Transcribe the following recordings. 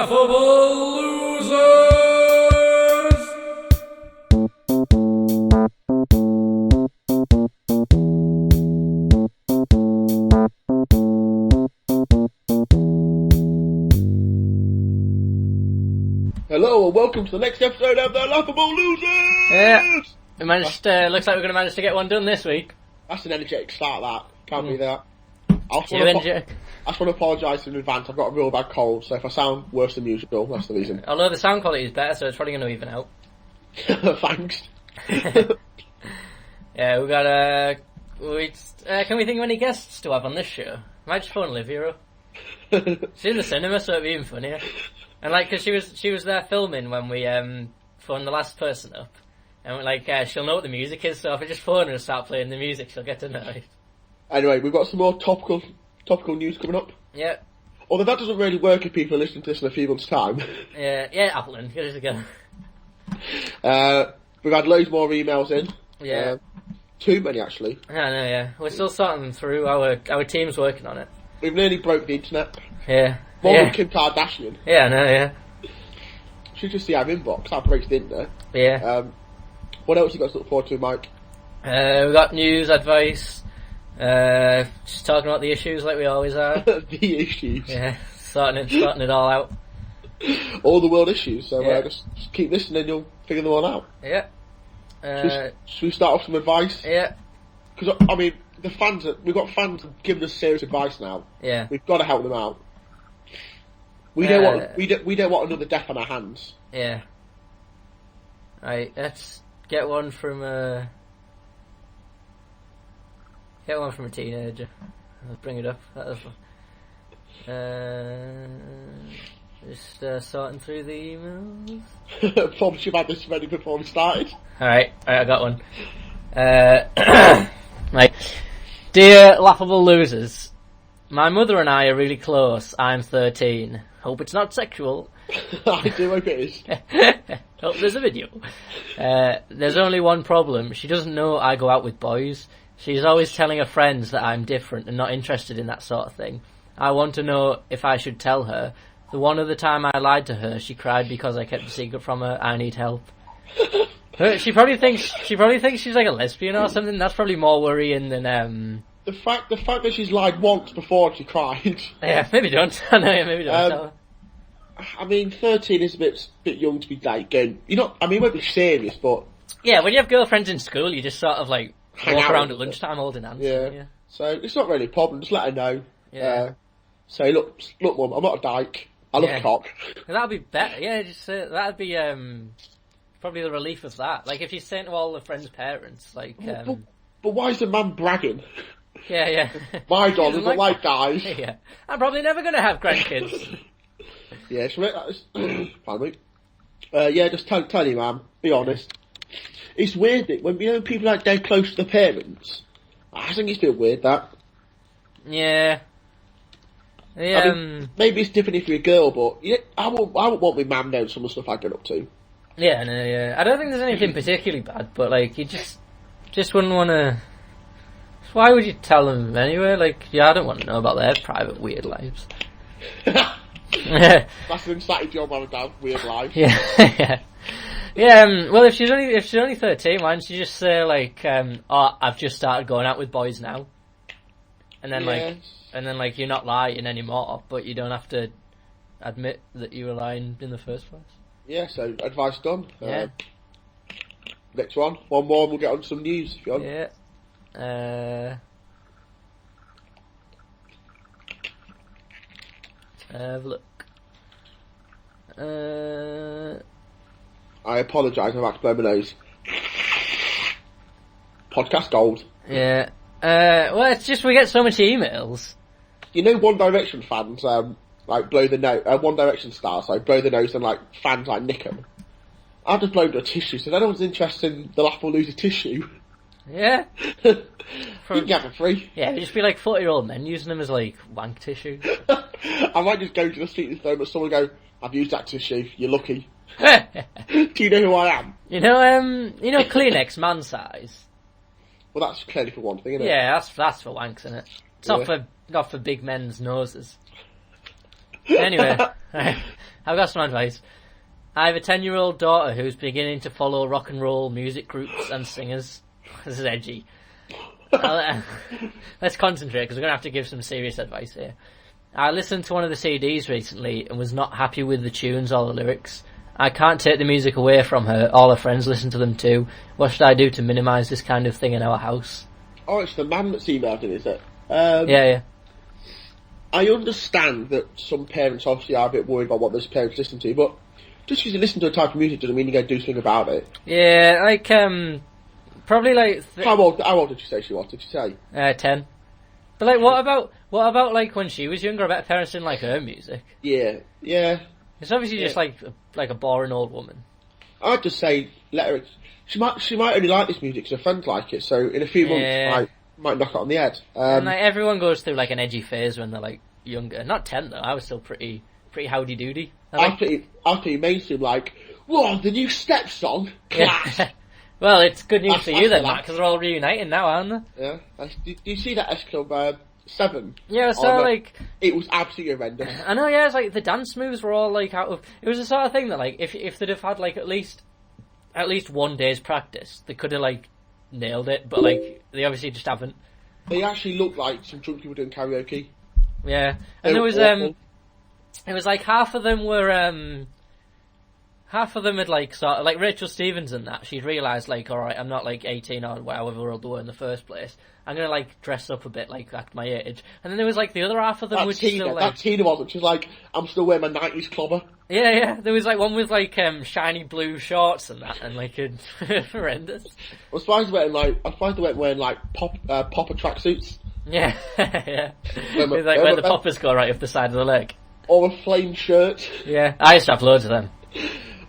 Laughable Losers! Hello and welcome to the next episode of the Laughable Losers! Yeah, we managed. Looks like we're going to manage to get one done this week. That's an energetic start, that. Can't be that. I just want to apologise in advance. I've got a real bad cold, so if I sound worse than usual, that's the reason. Although the sound quality is better, so it's probably going to even out. Thanks. Yeah, we got can we think of any guests to have on this show? Might just phone Olivia up. She's in the cinema, so it'd be even funnier. And cause she was there filming when we phoned the last person up, and she'll know what the music is. So if I just phone her and start playing the music, she'll get to know it. Anyway, we've got some more topical news coming up. Yeah. Although that doesn't really work if people are listening to this in a few months' time. Yeah, Appleton, give us a go. We've had loads more emails in. Yeah. Too many, actually. I know, yeah. We're still sorting them through. Our team's working on it. We've nearly broke the internet. Yeah. More yeah. than Kim Kardashian. Yeah, I know, yeah. Should just see our inbox. That breaks the internet. Yeah. What else you got to look forward to, Mike? We got news, advice, just talking about the issues like we always are. The issues. Yeah, sorting it all out. All the world issues, so Yeah. just keep listening, you'll figure them all out. Yeah. Should we start off with some advice? Yeah. Because, I mean, we've got fans giving us serious advice now. Yeah. We've got to help them out. We don't want another death on our hands. Yeah. Right, let's get one from a teenager. Let's bring it up. Just sorting through the emails. Probably should have had this ready before we started. Alright, I got one. Right. Dear Laughable Losers, my mother and I are really close. I'm 13. Hope it's not sexual. I do hope it is. Hope there's a video. There's only one problem. She doesn't know I go out with boys. She's always telling her friends that I'm different and not interested in that sort of thing. I want to know if I should tell her. The one other time I lied to her, she cried because I kept a secret from her. I need help. She probably thinks she's like a lesbian or something. That's probably more worrying than The fact that she's lied once before she cried. Yeah, maybe don't. I know, maybe don't tell her. I mean, 13 is a bit young to be dating. I mean, it won't be serious, but Yeah, when you have girlfriends in school, you just sort of hang walk out around at with lunchtime holding hands. yeah. So it's not really a problem. Just let her know. Yeah. Say, look, Mum, I'm not a dyke. I love Yeah. cock. That'd be better. Yeah, just that'd be probably the relief of that. Like if she's saying to all the friends' parents, But why is the man bragging? yeah. My She dog doesn't doesn't like guys. Yeah, I'm probably never going to have grandkids. Yeah, pardon me. Yeah, just tell your mum. Be honest. It's weird that when people like dead close to the parents. I think it's a bit weird that. Yeah. I mean, maybe it's different if you're a girl, but I wouldn't want my mum knowing some of the stuff I get up to. Yeah, no, yeah. I don't think there's anything particularly bad, but you just wouldn't want to. Why would you tell them anyway? I don't want to know about their private weird lives. That's an insight into your mum and dad's weird life. Yeah. Yeah, well, if she's only 13, why don't you just say oh, I've just started going out with boys now, and then you're not lying anymore, but you don't have to admit that you were lying in the first place. Yeah, so advice done. Yeah. Next one more, and we'll get on to some news if you want. Yeah. Have a look. I apologise, I've had to blow my nose. Podcast gold. Yeah. Well, it's just we get so much emails. You know, One Direction fans blow the nose. One Direction stars blow the nose and fans nick them. I've just blown a tissue, so if anyone's interested in the Laughable Loser tissue. Yeah. You can get it free. Yeah, it'd just be 40-year-old men using them as wank tissue. I might just go to the street and throw them at someone and go, I've used that tissue, you're lucky. Do you know who I am? You know Kleenex man size? Well, that's clearly for one thing, isn't it? Yeah, that's for wanks, isn't it? It's not for big men's noses. Anyway, I've got some advice. I have a 10-year-old daughter who's beginning to follow rock and roll music groups and singers. This is edgy. Let's concentrate, because we're going to have to give some serious advice here. I listened to one of the CDs recently and was not happy with the tunes or the lyrics. I can't take the music away from her. All her friends listen to them too. What should I do to minimise this kind of thing in our house? Oh, it's the man that's emailed it, is it? Yeah. I understand that some parents obviously are a bit worried about what those parents listen to, but just because you listen to a type of music doesn't mean you're going to do something about it. Yeah, like, probably like... How old did you say she was? Did you say? 10. But like, what about like when she was younger? I bet parents didn't like her music. Yeah. It's obviously just like a boring old woman. I'd just say let her. She might only like this music because her friends like it. So in a few months, I might knock it on the head. And like everyone goes through like an edgy phase when they're like younger. Not 10 though. I was still pretty howdy doody. After you mainstream, like, whoa, the new Step song, class. Well, it's good news for you then, Matt, because they're all reuniting now, aren't they? Yeah. Do you see that S Club 7? Yeah, so like... It was absolutely horrendous. I know, yeah, it's like the dance moves were all like out of... It was the sort of thing that like, if they'd have had like at least 1 day's practice, they could have like nailed it, but like, they obviously just haven't. They actually looked like some drunk people doing karaoke. Yeah, and there was, awful. It was like half of them had like sort of like Rachel Stevens and that. She'd realised like, alright, I'm not like 18 or however old they were in the first place. I'm gonna like dress up a bit like at my age. And then there was like the other half of them which still like... That Tina wasn't. She's like, I'm still wearing my 90s clobber. Yeah. There was like one with like shiny blue shorts and that, and like horrendous. I'm surprised they weren't wearing like popper tracksuits. Yeah. With like where the poppers go right up the side of the leg. Or a flame shirt. Yeah, I used to have loads of them.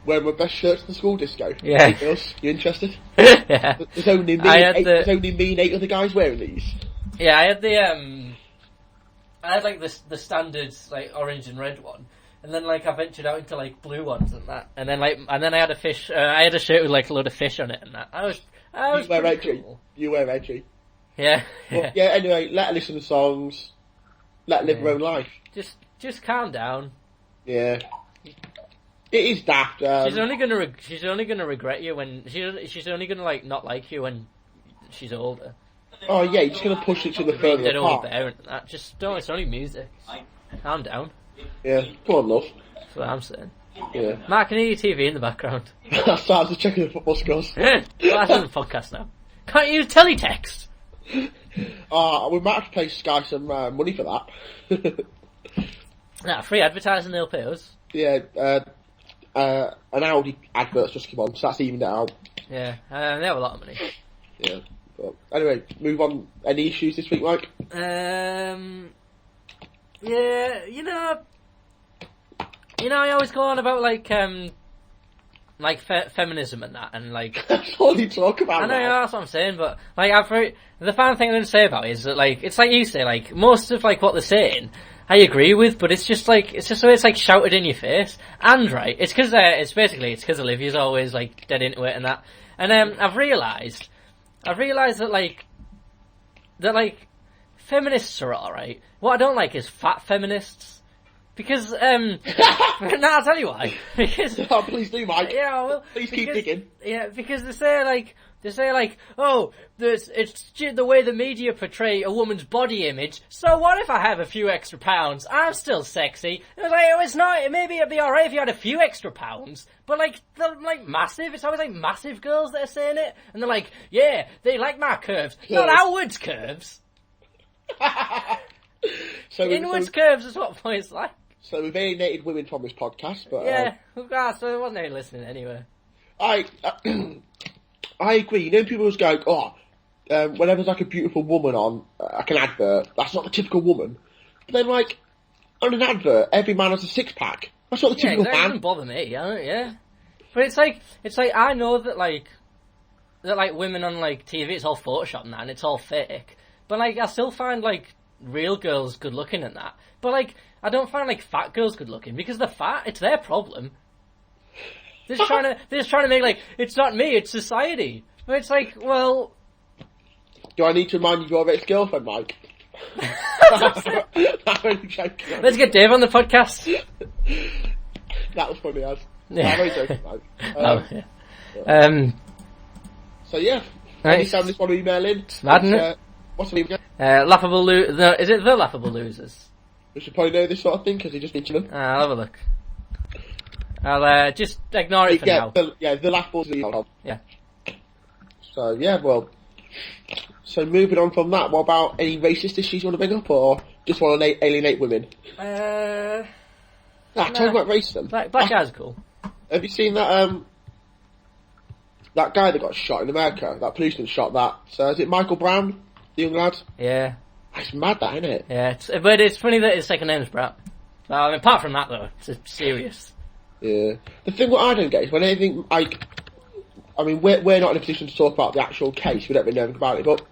Wearing my best shirts to the school disco. Yeah. Hey, girls, you interested? Yeah. There's only me and 8 other guys wearing these. Yeah, I had like the standard like orange and red one, and then like I ventured out into like blue ones and that, and then I had a fish. I had a shirt with like a load of fish on it and that. I was you wear edgy. Cool. You wear edgy. Yeah. Well, yeah. Anyway, let her listen to songs. Let her live her own life. Just calm down. Yeah. It is daft. She's only gonna regret you when she's only gonna like not like you when she's older. Oh yeah, you're just gonna push it to the further Get apart. older parent. That just don't. It's only music. Calm down. Yeah, come on, love. That's what I'm saying. Yeah. Mark, can you hear your TV in the background? I started checking the football scores. Well, that's on the podcast now. Can't you use teletext? We might have to pay Sky some money for that. Nah, free advertising, they'll pay us. Yeah, an Audi advert's just come on, so that's evened it out. Yeah, they have a lot of money. Yeah. But anyway, move on. Any issues this week, Mike? Yeah, I always go on about like feminism and that, and like that's all you talk about. I know that's what I'm saying, but like the final thing I'm going to say about it is that like it's like you say, like most of like what they're saying, I agree with, but it's just like it's like shouted in your face, and right, it's because Olivia's always like dead into it and that, and I've realised that feminists are alright. What I don't like is fat feminists. Because, no, I'll tell you why. Because, oh, please do, Mike. Yeah, well, please keep digging. Yeah, because they say like, oh, it's the way the media portray a woman's body image. So what if I have a few extra pounds? I'm still sexy. It's like, oh, it's not. Maybe it'd be alright if you had a few extra pounds. But like, they're like massive. It's always like massive girls that are saying it, and they're like, yeah, they like my curves, not outwards curves. Inwards curves is what points like. So we've alienated women from this podcast, but yeah, so there wasn't any listening anyway. I agree. You know, people always go, whenever there's like a beautiful woman on like an advert, that's not the typical woman. But then, like on an advert, every man has a 6-pack. That's not the typical man. That doesn't bother me. Yeah. But it's like I know that like women on like TV, it's all Photoshop and that, and it's all fake. But like I still find like real girls good looking and that. But like I don't find like fat girls good looking because they're fat. It's their problem. They're just trying to make like it's not me, it's society. But it's like, well, do I need to remind you of your ex-girlfriend, Mike? Let's get Dave on the podcast. That was funny as. Yeah. I'm very joking, though. Oh, yeah. So yeah, Right. anytime this one to email in. mad, isn't it? What's the name again? Laughable no, is it the Laughable Losers? We should probably know this sort of thing because he just mentioned them. I'll have a look. I'll just ignore it for now. The laughable losers. Yeah. So yeah, well. So moving on from that, what about any racist issues you want to bring up, or just want to alienate women? Talking about racism. Black guys are cool. Have you seen that that guy that got shot in America? That policeman shot that. So is it Michael Brown, the young lad? Yeah. It's mad, that, isn't it? Yeah, but it's funny that his second name's Brad. Apart from that, though, it's serious. Yeah. The thing what I don't get is when anything like, I mean, we're not in a position to talk about the actual case. We don't really know anything about it, but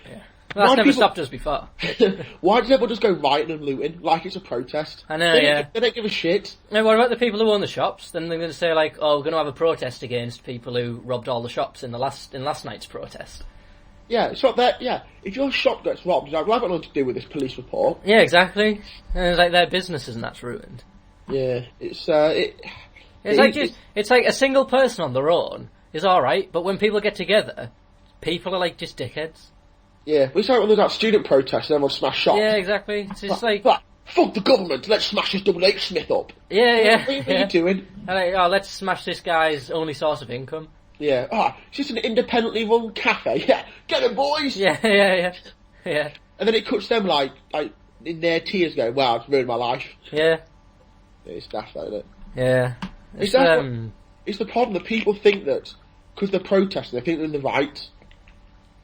Yeah. Well, that's never people- stopped us before. why does everyone just go rioting and looting like it's a protest? I know, They yeah. They don't give a shit. Now, what about the people who own the shops? Then they're going to say, like, oh, we're going to have a protest against people who robbed all the shops in last night's protest. Yeah, it's not that. Yeah, if your shop gets robbed, you're like, well, I've got nothing to do with this police report. Yeah, exactly. And it's like their businesses and that's ruined. Yeah, it's It's like a single person on their own is alright, but when people get together, people are like just dickheads. Yeah, it's like when there's that student protest and everyone smash shops. Yeah, exactly. It's just like... fuck the government, let's smash this Double H Smith up. Yeah. What are you doing? And like, oh, let's smash this guy's only source of income. Yeah, it's just an independently run cafe. Yeah, get them, boys! Yeah. And then it cuts them like in their tears going, wow, it's ruined my life. Yeah. It's daft, though, isn't it? Yeah. It's the problem that people think that, because they're protesting, they think they're in the right.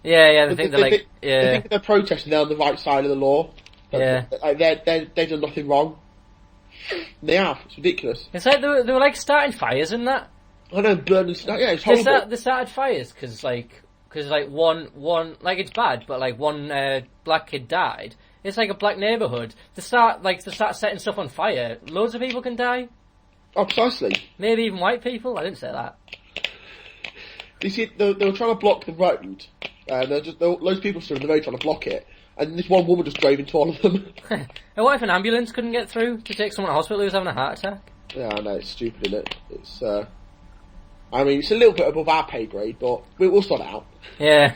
Yeah, they think they're like... They think they're protesting, they're on the right side of the law. Yeah. Like, they've done nothing wrong. They have. It's ridiculous. It's like they were like starting fires and that. I know, burning... Yeah, it's horrible. They started fires because one like it's bad, but like one black kid died. It's like a black neighbourhood. They start setting stuff on fire. Loads of people can die. Oh, precisely. Maybe even white people. I didn't say that. You see, they were trying to block the road. Loads of people stood in the road trying to block it, and this one woman just drove into all of them. And what if an ambulance couldn't get through to take someone to hospital who was having a heart attack? Yeah, I know, it's stupid, isn't it? It's, I mean, it's a little bit above our pay grade, but we'll sort it out. Yeah.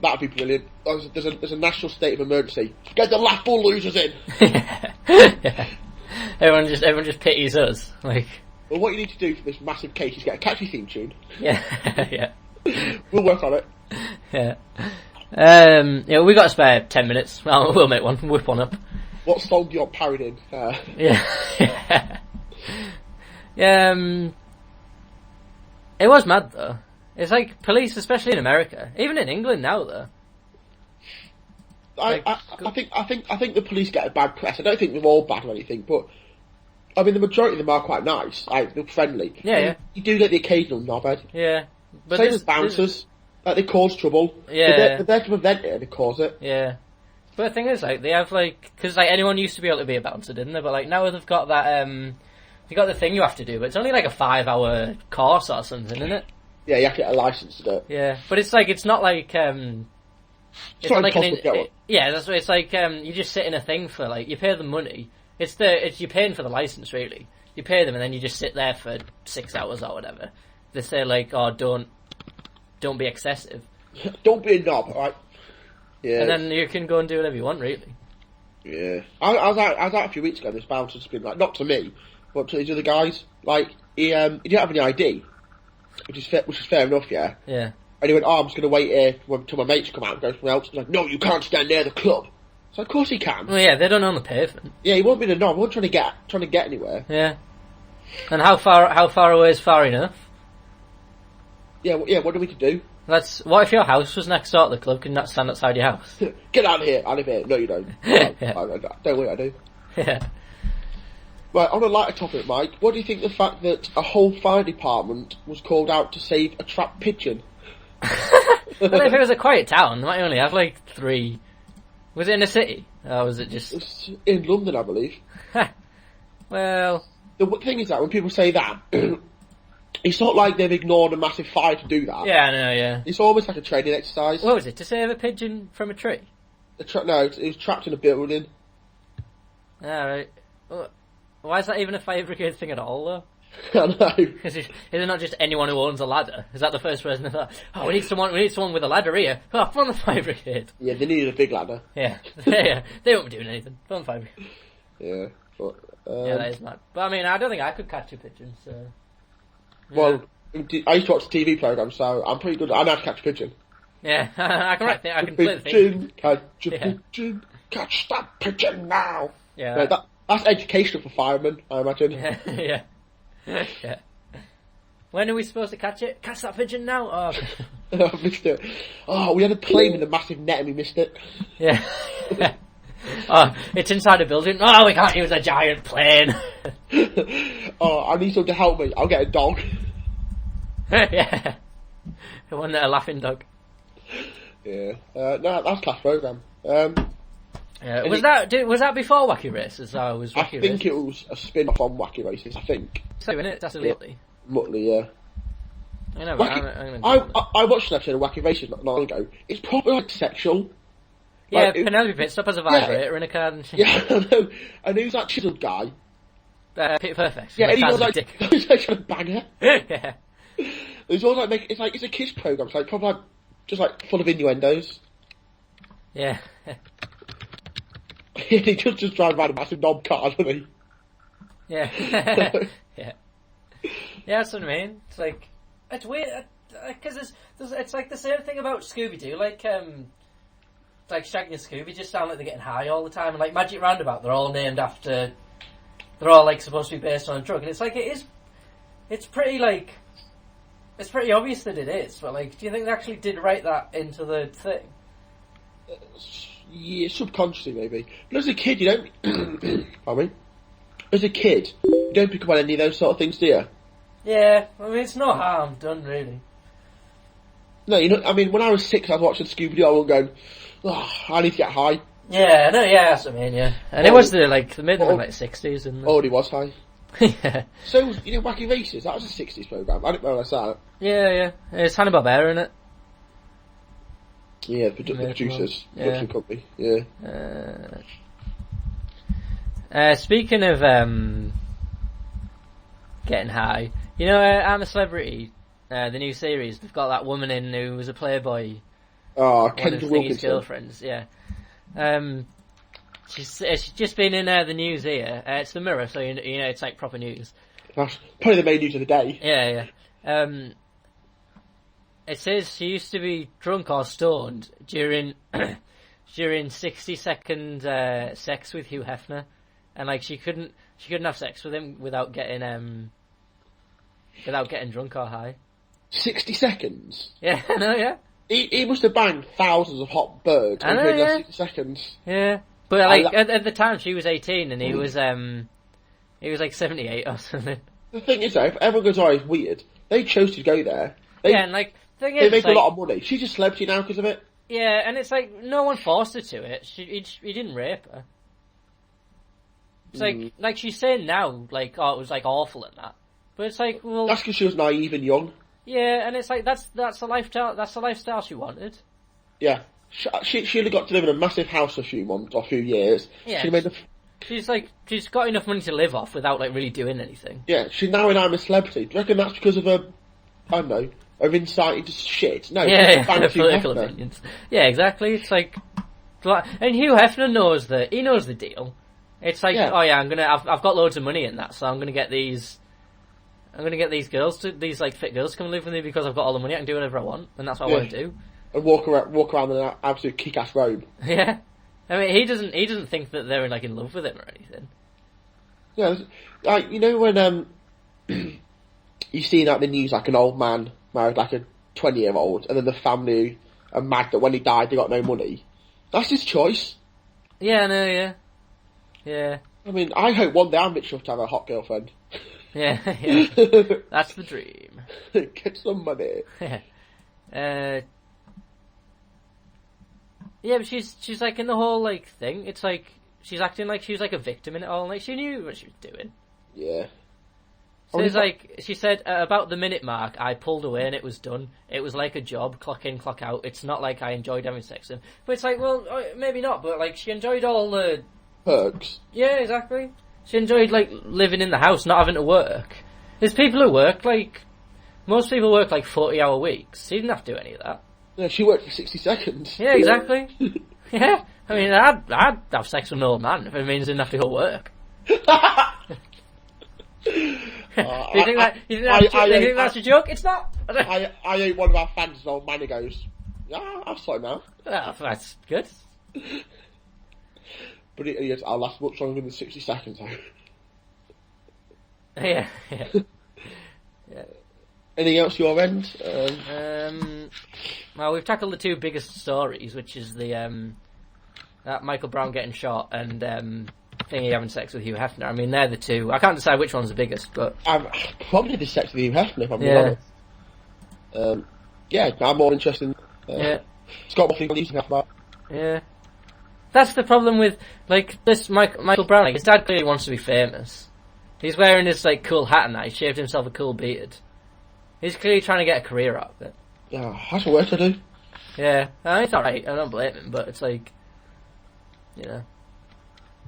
That'd be brilliant. There's a national state of emergency. Get the laughable losers in! Yeah. Everyone just pities us. Like, Well, what you need to do for this massive case is get a catchy theme tune. yeah. We'll work on it. Yeah. We got to spare 10 minutes. We'll make one. Whip one up. What song do you want parried in? Yeah. It was mad though. It's like police, especially in America, even in England now though. I think the police get a bad press. I don't think they're all bad or anything, but I mean the majority of them are quite nice. Like, they're friendly. Yeah. You do get the occasional knobhead. Yeah. But Same as bouncers. Like, they cause trouble. Yeah. They're there to prevent it and they cause it. Yeah. But the thing is, like, they have, like... Because, like, anyone used to be able to be a bouncer, didn't they? But, like, now they've got that, they got the thing you have to do, but it's only, like, a 5-hour course or something, isn't it? Yeah, you have to get a license to do it. Yeah. But it's, like, it's not like, It's not like impossible to get one. yeah, that's what it's like. You just sit in a thing for like you pay them money. It's you're paying for the license really. You pay them and then you just sit there for 6 hours or whatever. They say like, oh, don't be excessive, Don't be a knob, alright? Yeah. and then you can go and do whatever you want really. Yeah. I was out a few weeks ago. This bouncer's been like, not to me, but to these other guys. Like, he didn't have any ID, which is fair enough. Yeah. Yeah. And he went, I'm just going to wait here till my mates come out and go somewhere else. He's like, no, you can't stand near the club. So of course he can. Well, yeah, they don't own the pavement. Yeah, he won't be a knob. He wasn't trying to get anywhere. Yeah. And how far away is far enough? Yeah, what do we to do? What if your house was next door to the club? Can you not stand outside your house? Get out of here. I live here. No, you don't. Yeah. Don't worry, I do. Yeah. Right, on a lighter topic, Mike, what do you think of the fact that a whole fire department was called out to save a trapped pigeon? Well, if it was a quiet town, they might only have like 3. Was it in a city? Or was it just... It's in London, I believe. Well... The thing is that when people say that, it's not like they've ignored a massive fire to do that. Yeah, I know, yeah. It's almost like a training exercise. What was it, to save a pigeon from a tree? No, it was trapped in a building. Alright. Well, Why is that even a fire brigade thing at all, though? I know. Is it not just anyone who owns a ladder? Is that the first person who thought, oh, we need someone with a ladder here. Oh, put on the fire brigade. Yeah, they needed a big ladder. Yeah, yeah. They won't be doing anything. Put on the fire brigade. Yeah, but Yeah, that is mad. But I mean, I don't think I could catch a pigeon. So. Yeah. Well, I used to watch the TV program, so I'm pretty good. I know how to catch a pigeon. Yeah, I can play the thing. Pigeon, catch a pigeon, catch that pigeon now. Yeah, that's educational for firemen, I imagine. Yeah. Yeah. When are we supposed to catch it? Catch that pigeon now! Oh, I missed it. Oh, we had a plane with a massive net and we missed it. yeah. Oh, it's inside a building. Oh, we can't use a giant plane. Oh, I need someone to help me. I'll get a dog. Yeah. One a laughing dog. Yeah. No, that's class program. Yeah. Was that before Wacky Races? I think it was a spin-off on Wacky Races. I think. So, isn't it? That's a Muttley. Muttley, yeah. I know. I watched an episode of Wacky Races not long ago. It's probably like sexual. Yeah, like, Penelope Pitstop has a vibrator in a car. Yeah, I know. And who's that chiseled guy? Peter Perfect. Yeah, and he was like, dick. he's like trying to bang her. Yeah. It's all like it's a kids program. It's like probably like, just like full of innuendos. Yeah. He just drive around a massive knob car, doesn't he? Yeah. Yeah. Yeah, that's what I mean. It's like, it's weird, because it's like the same thing about Scooby-Doo, like Shaggy and Scooby just sound like they're getting high all the time, and like Magic Roundabout, they're all named after, they're all like supposed to be based on a drug, and it's like, it's pretty like, it's pretty obvious that it is, but like, do you think they actually did write that into the thing? Yeah, subconsciously maybe. But as a kid, you don't. Pardon me. As a kid, you don't pick up on any of those sort of things, do you? Yeah, I mean, it's no harm done, really. No, you know. I mean, when I was 6, I was watching Scooby-Doo. I was going, "Oh, I need to get high." Yeah, no, yeah, that's what I mean. Yeah, and it was the mid like 60s, and already was high. Yeah. So you know, Wacky Races, that was a 60s program. I didn't realise that. Yeah. It's Hanna-Barbera in it. Yeah, the producers, production company. Yeah. Speaking of getting high, you know, I'm a Celebrity. The new series, they've got that woman in who was a Playboy. Oh, one of Kendra Wilkinson. Girlfriends, yeah. She's just been in the news here. It's the Mirror, so you know it's like proper news. That's probably the main news of the day. Yeah. It says she used to be drunk or stoned during 60-second sex with Hugh Hefner, and like she couldn't have sex with him without getting drunk or high. 60 seconds. Yeah, I know. Yeah. He must have banged thousands of hot birds I know, within yeah. 60 seconds. Yeah, but like at the time she was 18 and he was like 78 or something. The thing is though, if everyone goes, "Oh, it's weird," they chose to go there. And like thing is, they make like, a lot of money. She's a celebrity now because of it. Yeah, and it's like no one forced her to it. He didn't rape her. It's like she's saying now, like, oh, it was like awful and that. But it's like, well, that's because she was naive and young. Yeah, and it's like that's the lifestyle. That's the lifestyle she wanted. Yeah, she only got to live in a massive house for a few months or a few years. Yeah, she's got enough money to live off without like really doing anything. Yeah, she's now I'm a celebrity. Do you reckon that's because of her? I don't know. Her insight into shit. No, political opinions. Yeah, exactly. It's like, and Hugh Hefner knows that. He knows the deal. It's like, oh yeah, I've got loads of money in that, so I'm gonna get these girls these like fit girls to come live with me because I've got all the money. I can do whatever I want, and that's what I want to do. And walk around in an absolute kick-ass robe. Yeah, I mean, he doesn't think that they're like in love with him or anything. Yeah, like you know when you see that in the news, like an old man married like a 20-year-old, and then the family are mad that when he died they got no money. That's his choice. Yeah, no, yeah. I mean, I hope one day I'm rich enough to have a hot girlfriend. Yeah. That's the dream. Get some money. Yeah, but she's like in the whole like thing. It's like she's acting like she was like a victim in it all. Like she knew what she was doing. Yeah. So it's like she said about the minute mark, I pulled away and it was done. It was like a job, clock in, clock out. It's not like I enjoyed having sex with him. But it's like, well, maybe not. But like she enjoyed all the perks. Yeah, exactly. She enjoyed, like, living in the house, not having to work. There's people who work, like... Most people work, like, 40-hour weeks. She didn't have to do any of that. Yeah, she worked for 60 seconds. Yeah, exactly. Yeah. I mean, I'd have sex with an old man if it means I didn't have to go work. Do you think that's a joke? It's not. I ate one of our fans' old man who goes, yeah, I'll sort him out. Oh, that's good. But I'll last much longer than 60 seconds, though. Yeah. Anything else your end? Well, we've tackled the two biggest stories, which is the that Michael Brown getting shot and Thingy having sex with Hugh Hefner. I mean, they're the two. I can't decide which one's the biggest, but I'm probably the sex with Hugh Hefner, if I'm being honest. I'm more interested in Scott Motley to talk about. Yeah. That's the problem with, like, this Michael Brown. Like, his dad clearly wants to be famous. He's wearing this, like, cool hat and that. He shaved himself a cool beard. He's clearly trying to get a career out of it. Yeah, that's what work to do. Yeah. It's alright. I don't blame him, but it's like, you know.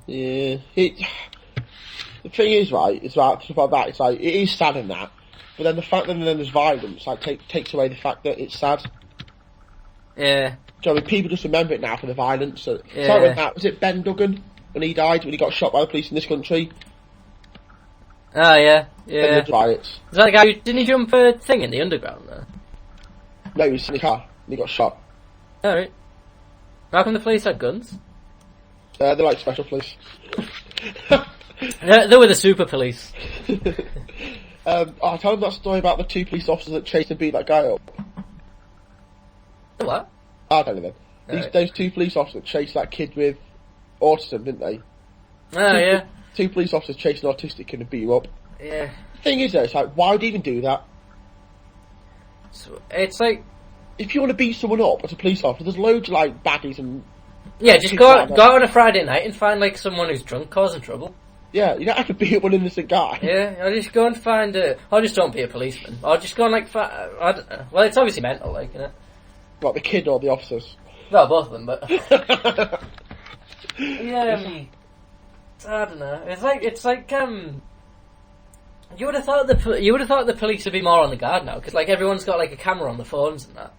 Yeah. The thing is, right, it's about stuff like that. It's like, it is sad in that. But then the fact that then there's violence, like, takes away the fact that it's sad. Yeah. Do you know what I mean? People just remember it now for the violence. So, it's like when was it Ben Duggan? When he died, when he got shot by the police in this country? Oh, yeah. And the riots. Is that the guy who, didn't he jump a thing in the underground, though? No, he was in the car, and he got shot. Alright. How come the police had guns? They're like special police. They were the super police. I'll tell them that story about the two police officers that chased and beat that guy up. The what? I'll tell you then. Those two police officers chased that kid with autism, didn't they? Oh, yeah. Two police officers chased an autistic kid and beat him up. Yeah. The thing is though, it's like, why would you even do that? So, it's like... If you want to beat someone up as a police officer, there's loads of, like, baddies and... Yeah, just go out on a Friday night and find, like, someone who's drunk causing trouble. Yeah, you don't have to beat up an innocent guy. Yeah, or just go and find or just don't be a policeman. Or just go and, like, I don't know. Well, it's obviously mental, like, isn't it? What, the kid or the officers? Well, both of them, but... yeah, I don't know. It's like you would have thought the police would be more on the guard now, because, like, everyone's got, like, a camera on the phones and that.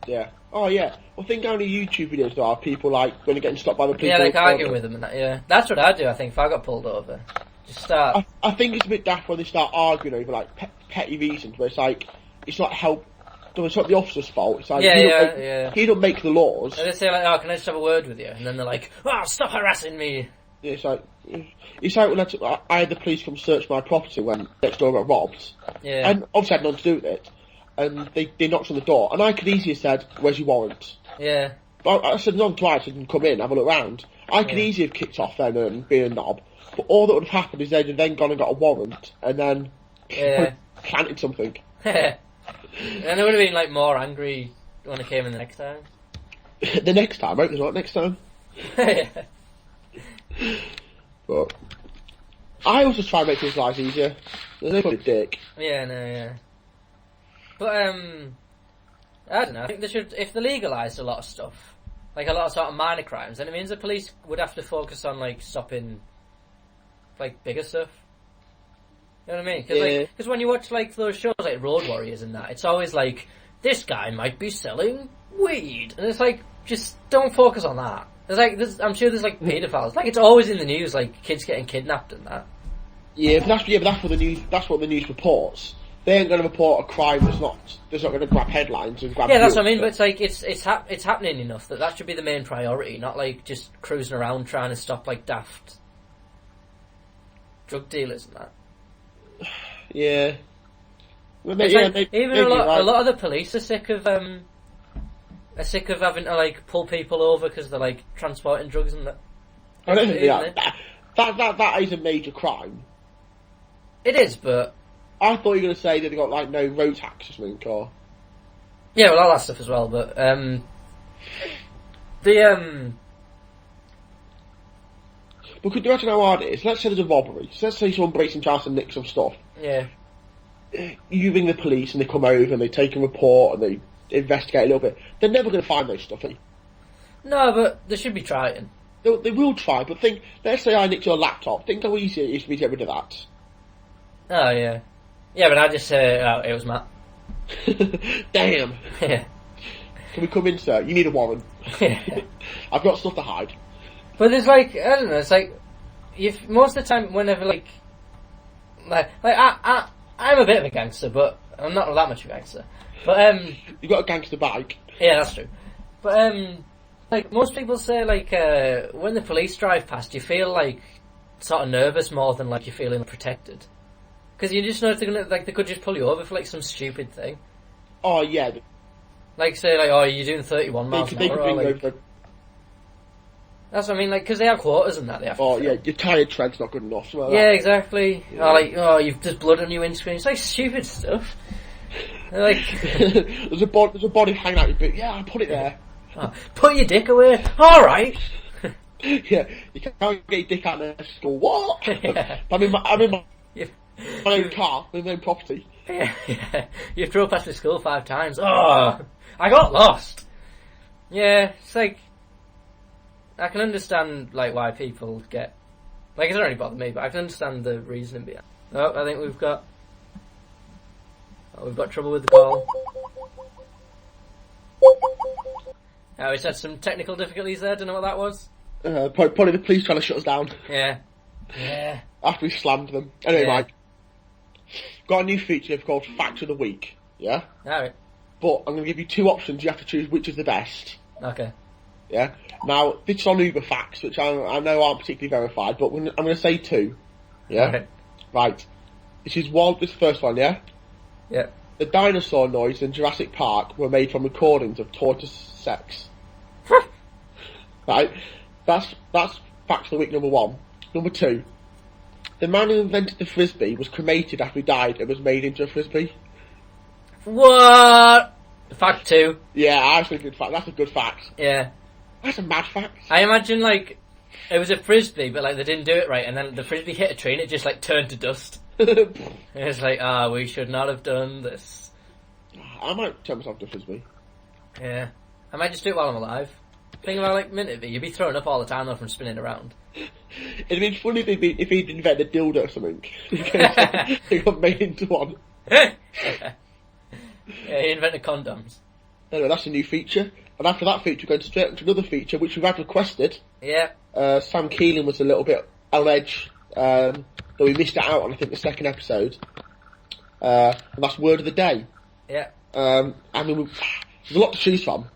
Yeah. Oh, yeah. Well, think how many YouTube videos there are of people, like, when they're getting stopped by the police. Yeah, like, arguing with them and that, yeah. That's what I'd do, I think, if I got pulled over. Just start... I think it's a bit daft when they start arguing over, like, petty reasons, where it's like, it's not it's not the officer's fault. It's like, he don't make the laws. And they say, like, oh, can I just have a word with you? And then they're like, oh, stop harassing me. Yeah, it's like when I had the police come search my property when next door got robbed. Yeah. And obviously I had nothing to do with it. And they knocked on the door, and I could easily have said, "Where's your warrant?" Yeah. But I said no twice. I didn't come in, have a look round. I could easily have kicked off then and been a knob. But all that would have happened is they'd have then gone and got a warrant, and then planted something. And they would have been like more angry when it came in the next time. The next time, right? There's not next time. Yeah. But I always just try and make his life easier. There's no bloody dick. Yeah, no, yeah. But, I don't know, I think they should, if they legalised a lot of stuff, like a lot of sort of minor crimes, then it means the police would have to focus on, like, stopping, like, bigger stuff. You know what I mean? Because when you watch, like, those shows like Road Warriors and that, it's always like, this guy might be selling weed. And it's like, just don't focus on that. There's like, I'm sure there's, like, paedophiles. Like, it's always in the news, like, kids getting kidnapped and that. Yeah, but that's what the news reports. They ain't going to report a crime that's not going to grab headlines and grab... Yeah, that's what I mean, but it's like, it's happening enough that should be the main priority, not like just cruising around trying to stop like daft drug dealers and that. Yeah. Well, Even a lot of the police are sick of having to like pull people over because they're like transporting drugs and that. I don't think that is a major crime. It is, but I thought you were going to say that they got like no road tax or something, or... Yeah, well, all that stuff as well, but But could you imagine how hard it is? Let's say there's a robbery. So let's say someone breaks in house and nicks some stuff. Yeah. You ring the police and they come over and they take a report and they investigate a little bit. They're never going to find those stuff. No, but they should be trying. They will try, but let's say I nicked your laptop. Think how easy it is for me to get rid of that. Oh, yeah. Yeah, but I just say, oh, it was Matt. Damn. Yeah. Can we come in, sir? You need a warrant. Yeah. I've got stuff to hide. But it's like, I don't know, it's like, most of the time, whenever, I'm a bit of a gangster, but I'm not that much of a gangster. But, You've got a gangster bike. yeah, that's true. But, most people say, when the police drive past, you feel, sort of nervous more than, you're feeling protected. Because you just know if they're gonna, they could just pull you over for, some stupid thing. Oh, yeah. Say, oh, you're doing 31 miles an hour, or, that's what I mean, because they have quotas and that they have to fill. Yeah, your tyre tread's not good enough. Yeah, exactly. Yeah. Or, you've just blood on your windscreen. It's, stupid stuff. There's a body hanging out your boot. Yeah, I put it there. Oh, put your dick away. Alright. Yeah, you can't get your dick out there. Go, what? Yeah. I'm in my own car, my own property. Yeah. You've drove past the school 5 times. Oh, I got lost. Yeah, it's I can understand, why people get... it doesn't really bother me, but I can understand the reasoning behind it. Oh, I think we've got trouble with the call. Oh, we had some technical difficulties there, don't know what that was. Probably the police trying to shut us down. Yeah. After we slammed them. Anyway, Yeah. Mike. Got a new feature called Fact of the Week. Yeah? Alright. But I'm going to give you 2 options. You have to choose which is the best. Okay. Yeah? Now, this is on Uber Facts, which I know aren't particularly verified, but I'm going to say 2. Yeah? Okay. Right. This first one, yeah? Yeah. The dinosaur noise in Jurassic Park were made from recordings of tortoise sex. Right? That's Fact of the Week number 1. Number 2. The man who invented the frisbee was cremated after he died and was made into a frisbee. What? Fact 2. Yeah, that's a good fact. That's a good fact. Yeah. That's a mad fact. I imagine, it was a frisbee, but, they didn't do it right, and then the frisbee hit a tree and it just, turned to dust. It's we should not have done this. I might turn myself to frisbee. Yeah. I might just do it while I'm alive. Think about, Minute, you'd be throwing up all the time, though, from spinning around. It'd been funny if he'd invented a dildo or something. He got made into one. Yeah, he invented condoms. Anyway, that's a new feature. And after that feature, we're going straight into another feature, which we've had requested. Yeah. Sam Keeling was a little bit on edge, though we missed it out on, I think, the second episode. And that's Word of the Day. Yeah. There's a lot to choose from.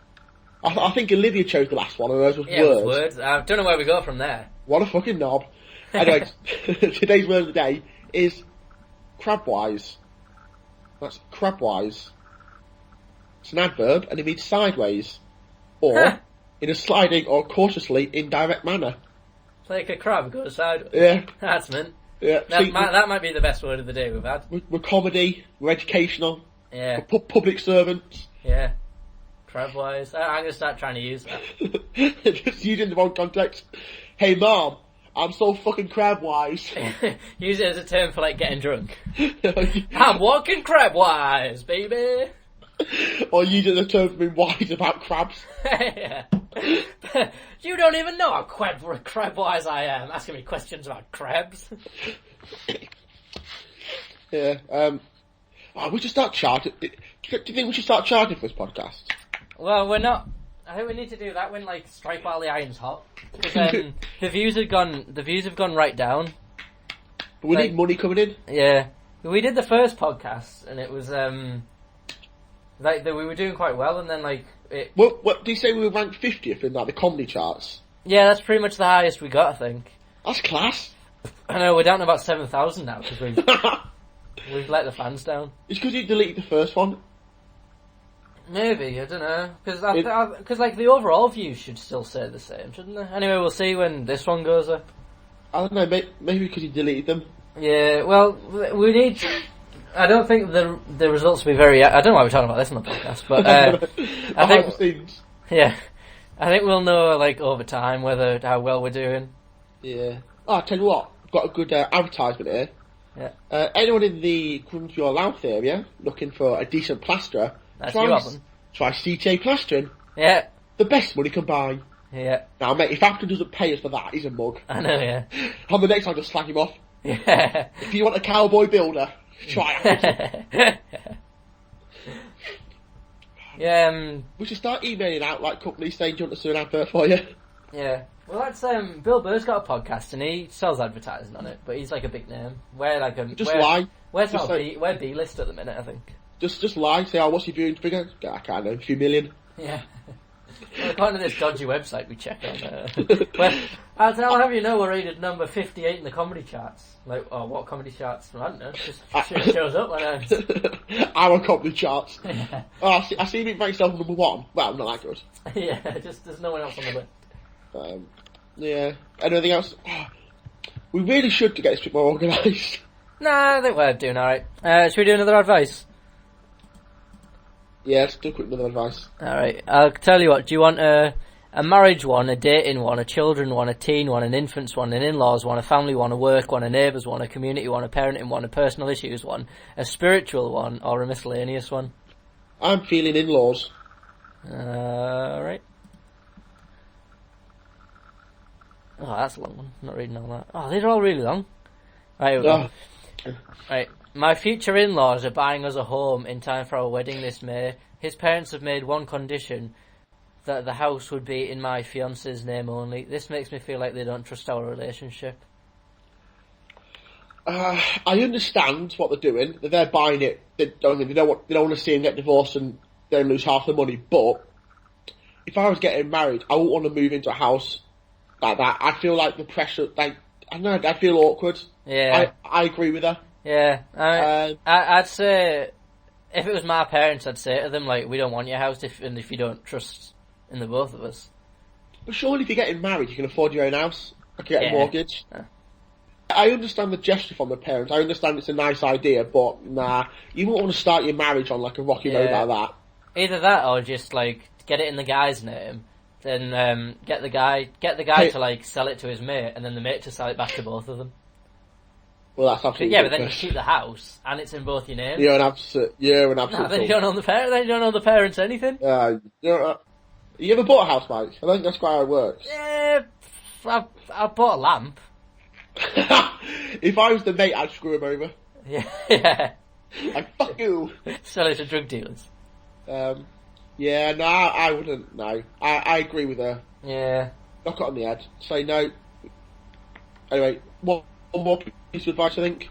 I think Olivia chose the last one, and hers was Yeah, Words. it was Words. I don't know where we go from there. What a fucking knob. Anyway, today's Word of the Day is crabwise. That's crabwise. It's an adverb, and it means sideways. Or, in a sliding or cautiously indirect manner. Like a crab goes sideways. Yeah. That's mint. Yeah. That might be the best word of the day we've had. We're comedy, we're educational, Yeah. we're public servants. Yeah. Crabwise. I'm going to start trying to use that. Just using the wrong context. Hey mom, I'm so fucking crabwise. Use it as a term for getting drunk. I'm walking crabwise, baby. Or use it as a term for being wise about crabs. Yeah. You don't even know how crabwise I am, asking me questions about crabs. Yeah. We should start charging. Do you think we should start charging for this podcast? Well, we're not. I think we need to do that when strike while the iron's hot. Because the views have gone right down. But we need money coming in. Yeah, we did the first podcast and it was we were doing quite well, and then What do you say we were ranked 50th in the comedy charts? Yeah, that's pretty much the highest we got, I think. That's class. I know, we're down to about 7,000 now because we've let the fans down. It's because you deleted the first one. Maybe, I don't know. Because the overall views should still stay the same, shouldn't they? Anyway, we'll see when this one goes up. I don't know, maybe because you deleted them. Yeah, well, we need... I don't think the results will be very... I don't know why we're talking about this on the podcast, but I think... Yeah. I think we'll know, over time, how well we're doing. Yeah. Oh, I'll tell you what, I've got a good advertisement here. Yeah. Anyone in the Grundy or Louth area looking for a decent plasterer... That's you, Robin. Try CJ Plastering. Yeah. The best money can buy. Yeah. Now, mate, if Afton doesn't pay us for that, he's a mug. I know, yeah. On the next time, just slag him off. Yeah. If you want a cowboy builder, try it. Yeah, We should start emailing out like companies saying, do you want to do an advert for you? yeah. Well, that's Bill Burr's got a podcast and he sells advertising on it, but he's like a big name. We're like a Lie. We're Just say- we're B-list at the minute, I think. Just lie. Say, oh, what's your viewing figure? I can't know, a few million. Yeah. Well, according to this dodgy website we check on, I'll have you know we're rated number 58 in the comedy charts. Like, oh, what comedy charts? I don't know. Just shows up when Our comedy charts. Yeah. Oh, I see me myself number 1. Well, not that good. Yeah, just there's no one else on the list. Yeah. Anything else? Oh, we really should get this bit more organised. Nah, I think we're doing alright. Should we do another advice? Yeah, let's do a quick another advice. Alright, I'll tell you what, do you want a marriage one, a dating one, a children one, a teen one, an infants one, an in-laws one, a family one, a work one, a neighbours one, a community one, a parenting one, a personal issues one, a spiritual one, or a miscellaneous one? I'm feeling in-laws. Alright. Oh, that's a long one. I'm not reading all that. Oh, these are all really long. Right, here we go. Right. My future in-laws are buying us a home in time for our wedding this May. His parents have made one condition, that the house would be in my fiance's name only. This makes me feel like they don't trust our relationship. I understand what they're doing. They're buying it. They don't want to see him get divorced and then lose half the money. But if I was getting married, I wouldn't want to move into a house like that. I feel like the pressure. Like, I don't know. I feel awkward. Yeah. I agree with her. Yeah. I'd say, if it was my parents, I'd say to them, like, we don't want your house if you don't trust in the both of us. But surely if you're getting married, you can afford your own house. You can get a mortgage. Yeah. I understand the gesture from the parents. I understand it's a nice idea, but nah, you won't want to start your marriage on like a rocky road like that. Either that or just like get it in the guy's name, then get the guy to like sell it to his mate, and then the mate to sell it back to both of them. Well, that's absolutely. Yeah, but then you keep the house and it's in both your names. You're an absolute. No, then you don't own the parents. Then you don't own the parents anything. You ever bought a house, Mike? I think that's quite how it works. Yeah, I bought a lamp. If I was the mate, I'd screw him over. Yeah. Like, fuck you. Sell it to drug dealers. Yeah, no, I wouldn't. No, I agree with her. Yeah. Knock it on the head. Say no. Anyway, one more piece of advice, I think.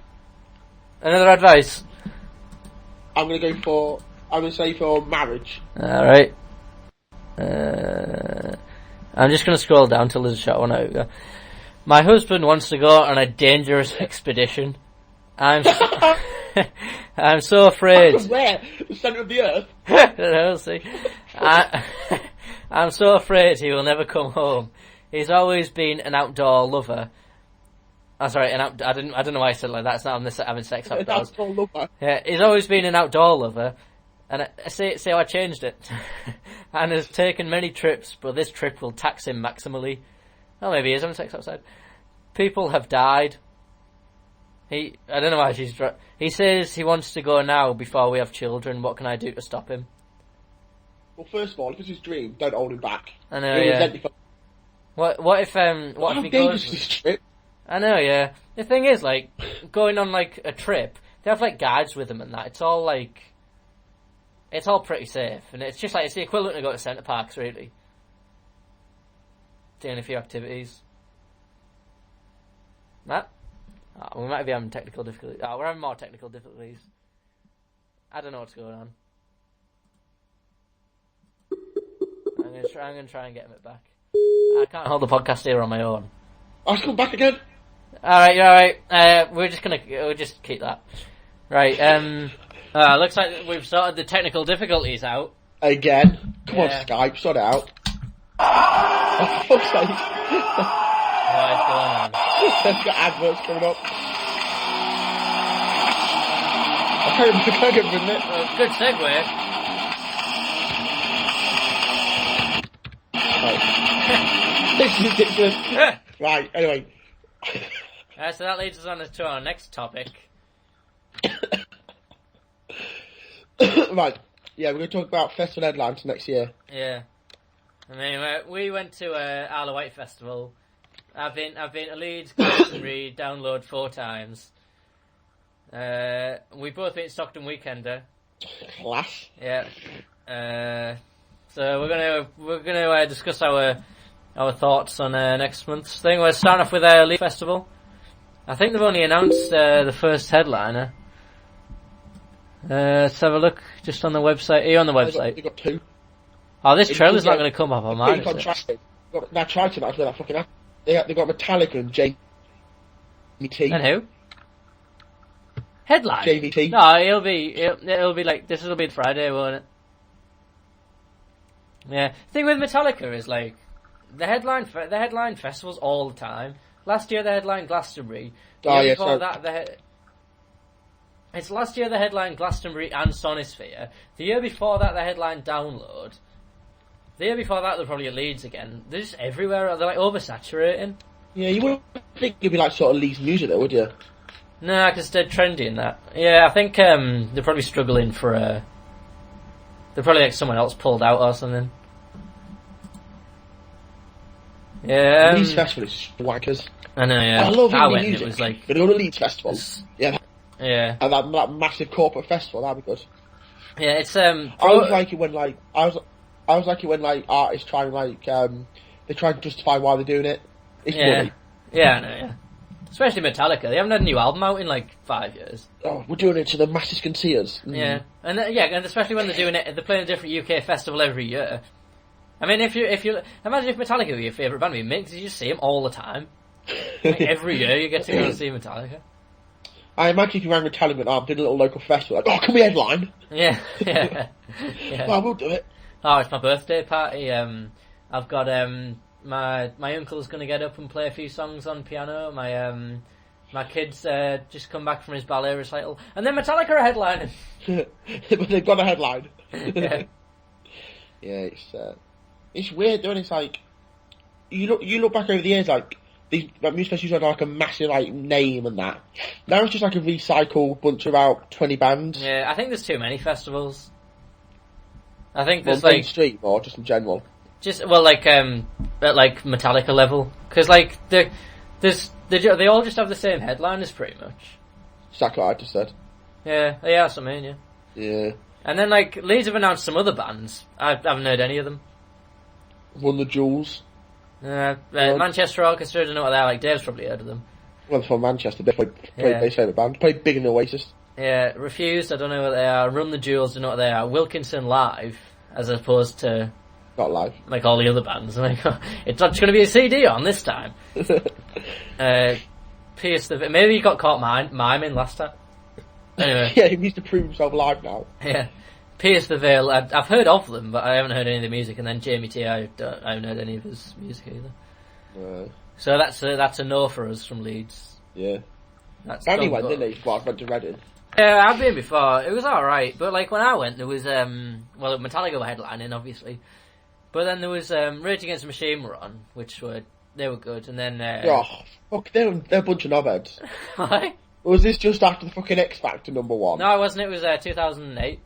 Another advice. I'm gonna say for marriage. Alright. I'm just going to scroll down till there's a short one out. My husband wants to go on a dangerous expedition. I'm so afraid. Where? The centre of the earth? I don't know, see. I'm so afraid he will never come home. He's always been an outdoor lover. Oh, sorry, I don't know why I said it like that. It's not having sex outdoors. An outdoor lover. Yeah, he's always been an outdoor lover. And see how I changed it. And has taken many trips, but this trip will tax him maximally. Oh, maybe he is having sex outside. People have died. I don't know why she's... He says he wants to go now before we have children. What can I do to stop him? Well, first of all, if it's his dream, don't hold him back. I know, yeah. What if he goes... This trip? I know, yeah. The thing is, like, going on, like, a trip, they have, like, guides with them and that. It's all, like... It's all pretty safe, and it's just like, it's the equivalent of going to centre parks, really. Doing a few activities. Matt? Oh, we might be having technical difficulties. Oh, we're having more technical difficulties. I don't know what's going on. I'm going to try and get him back. I can't hold the podcast here on my own. I'll come back again. Alright, you're alright. We'll just keep that. Right, looks like we've sorted the technical difficulties out. Again? Come on, Skype, sort it out. Oh, for fuck's sake. What is going on? They've got adverts coming up. I can't get rid of it. Well, good segue. Right. This is ridiculous. Right, anyway. So that leads us on to our next topic. Right, yeah, we're going to talk about festival headlines next year. Yeah. I mean, we went to Isle of Wight Festival. I've been to Leeds, Glastonbury, Download 4 times. We've both been to Stockton Weekender. Class. Yeah. So we're gonna discuss our thoughts on next month's thing. We're starting off with Leeds Festival. I think they've only announced the first headliner. Let's have a look just on the website. Are you on the website? They got 2. Oh, this trailer's not going to come up on mine, is it? Contrasting. Now try to actually that fucking. They got Metallica and Jamie T. And who? Headline. Jamie T. No, it'll be like this. Will be Friday, won't it? Yeah. The thing with Metallica is like the headline festivals all the time. Last year they headlined Glastonbury. It's last year they headlined Glastonbury and Sonisphere. The year before that they headlined Download. The year before that they're probably at Leeds again. They're just everywhere. They're like oversaturating. Yeah, you wouldn't think it'd be like sort of Leeds music though, would you? No, because they're trendy in that. Yeah, I think they're probably struggling for they're probably like someone else pulled out or something. Yeah. Leeds Festival is wankers. I know, yeah. I love indie went, music. It was like... But go to Leeds Festival. Yeah. And that massive corporate festival, that'd be good. Yeah, it's I was like it when artists try and they try and justify why they're doing it. It's funny. Yeah, I know, yeah. Especially Metallica. They haven't had a new album out in like 5 years. Oh, we're doing it so the masses can see us. Yeah. And and especially when they're doing it, they're playing a different UK festival every year. I mean, if you imagine if Metallica were your favourite band, you just see them all the time. Like every year you get to go and see Metallica. I imagine if you ran Metallica did a little local festival, like, can we headline? Yeah. Well, we'll do it. Oh, it's my birthday party. I've got my uncle's going to get up and play a few songs on piano. My kid's just come back from his ballet recital, and then Metallica are headlining. But they've got a headline. Yeah, it's weird, though. And it's like you look back over the years, like these music festivals had like a massive like name and that. Now it's just like a recycled bunch of about 20 bands. Yeah, I think there's too many festivals. I think there's mainstream or just in general. Just like at like Metallica level, because like they all just have the same headliners pretty much. Exactly what I just said. Yeah, they are something. Yeah. Yeah. And then like Leeds have announced some other bands. I haven't heard any of them. Won the Jewels. Manchester Orchestra, I don't know what they're like. Dave's probably heard of them. Well, they're from Manchester. They played his favourite band. Played big in the Oasis. Yeah, Refused, I don't know what they are. Run the Jewels, don't know what they are. Wilkinson Live, as opposed to... Not live. Like all the other bands. Like, it's not going to be a CD on this time. Pierce the... Maybe he got caught miming last time. Anyway. Yeah, he needs to prove himself live now. Yeah. Pierce the Veil, I've heard of them, but I haven't heard any of the music. And then Jamie T, I haven't heard any of his music either. Right. So that's a no for us from Leeds. Yeah. That's Danny went, didn't he? Well, I went to Reading. Yeah, I've been before. It was alright, but like when I went, there was Metallica were headlining, obviously, but then there was Rage Against the Machine were on, they were good, and then fuck, they're a bunch of knobheads. Why? Or was this just after the fucking X Factor #1? No, it wasn't. It was 2008.